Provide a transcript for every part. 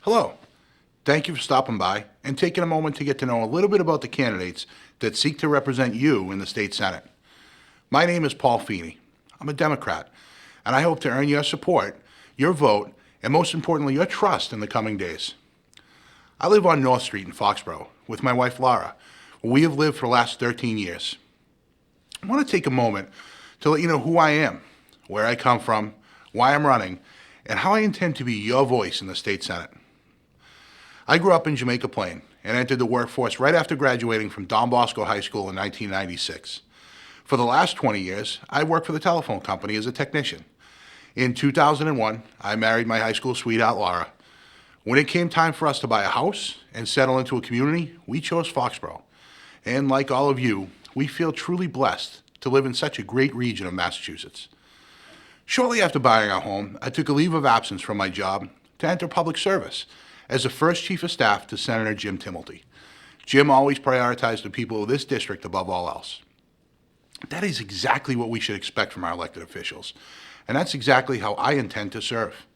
Hello. Thank you for stopping by and taking a moment to get to know a little bit about the candidates that seek to represent you in the state Senate. My name is Paul Feeney. I'm a Democrat, and I hope to earn your support, your vote, and most importantly, your trust in the coming days. I live on North Street in Foxborough with my wife Laura, where we have lived for the last 13 years. I want to take a moment to let you know who I am, where I come from, why I'm running, and how I intend to be your voice in the state Senate. I grew up in Jamaica Plain and entered the workforce right after graduating from Don Bosco High School in 1996. For the last 20 years, I worked for the telephone company as a technician. In 2001, I married my high school sweetheart, Laura. When it came time for us to buy a house and settle into a community, we chose Foxborough. And like all of you, we feel truly blessed to live in such a great region of Massachusetts. Shortly after buying our home, I took a leave of absence from my job to enter public service as the first chief of staff to Senator Jim Timilty. Jim always prioritized the people of this district above all else. That is exactly what we should expect from our elected officials, and that's exactly how I intend to serve.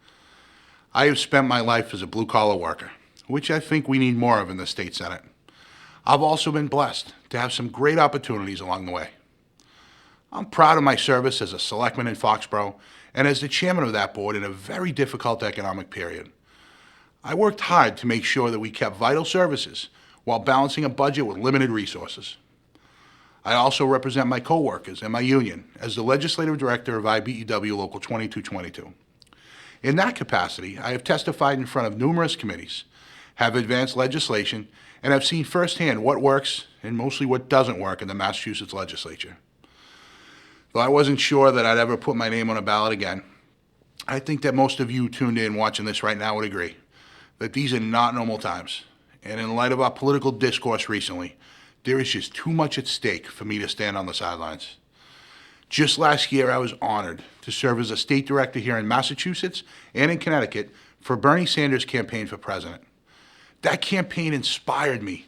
I have spent my life as a blue-collar worker, which I think we need more of in the state Senate. I've also been blessed to have some great opportunities along the way. I'm proud of my service as a selectman in Foxborough and as the chairman of that board in a very difficult economic period. I worked hard to make sure that we kept vital services while balancing a budget with limited resources. I also represent my coworkers and my union as the legislative director of IBEW Local 2222. In that capacity, I have testified in front of numerous committees, have advanced legislation, and have seen firsthand what works and mostly what doesn't work in the Massachusetts legislature. Though I wasn't sure that I'd ever put my name on a ballot again, I think that most of you tuned in watching this right now would agree that these are not normal times. And in light of our political discourse recently, there is just too much at stake for me to stand on the sidelines. Just last year, I was honored to serve as a state director here in Massachusetts and in Connecticut for Bernie Sanders' campaign for president. That campaign inspired me,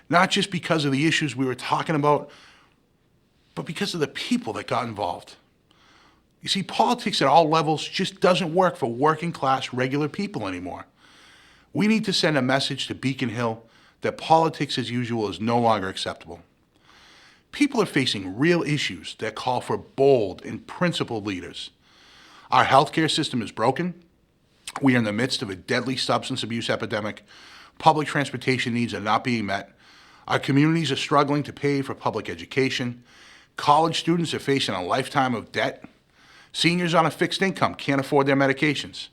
not just because of the issues we were talking about, but because of the people that got involved. You see, politics at all levels just doesn't work for working class, regular people anymore. We need to send a message to Beacon Hill that politics as usual is no longer acceptable. People are facing real issues that call for bold and principled leaders. Our healthcare system is broken. We are in the midst of a deadly substance abuse epidemic. Public transportation needs are not being met. Our communities are struggling to pay for public education. College students are facing a lifetime of debt. Seniors on a fixed income can't afford their medications.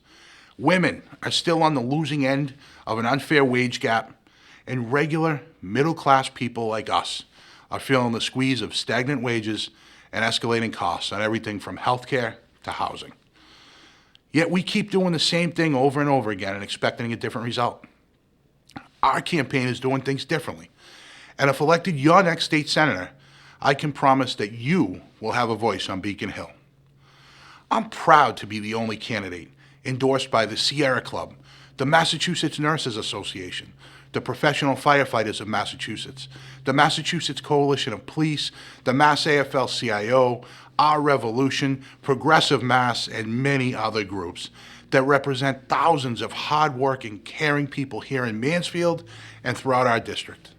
Women are still on the losing end of an unfair wage gap, and regular middle-class people like us are feeling the squeeze of stagnant wages and escalating costs on everything from healthcare to housing. Yet we keep doing the same thing over and over again and expecting a different result. Our campaign is doing things differently, and if elected your next state senator, I can promise that you will have a voice on Beacon Hill. I'm proud to be the only candidate endorsed by the Sierra Club, the Massachusetts Nurses Association, the Professional Firefighters of Massachusetts, the Massachusetts Coalition of Police, the Mass AFL-CIO, Our Revolution, Progressive Mass, and many other groups that represent thousands of hard-working, caring people here in Mansfield and throughout our district.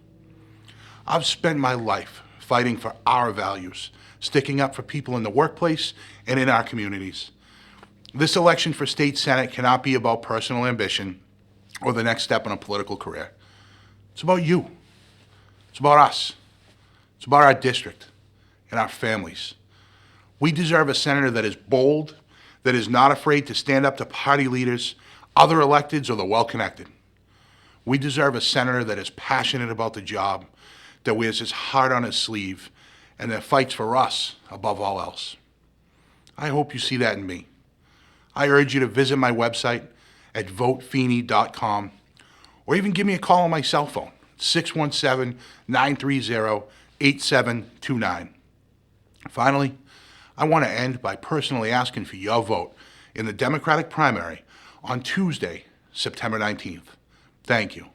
I've spent my life fighting for our values, sticking up for people in the workplace and in our communities. This election for state senate cannot be about personal ambition or the next step in a political career. It's about you. It's about us. It's about our district and our families. We deserve a senator that is bold, that is not afraid to stand up to party leaders, other electeds, or the well-connected. We deserve a senator that is passionate about the job, that wears his heart on his sleeve, and that fights for us above all else. I hope you see that in me. I urge you to visit my website at votefeeney.com or even give me a call on my cell phone, 617-930-8729. Finally, I want to end by personally asking for your vote in the Democratic primary on Tuesday, September 19th. Thank you.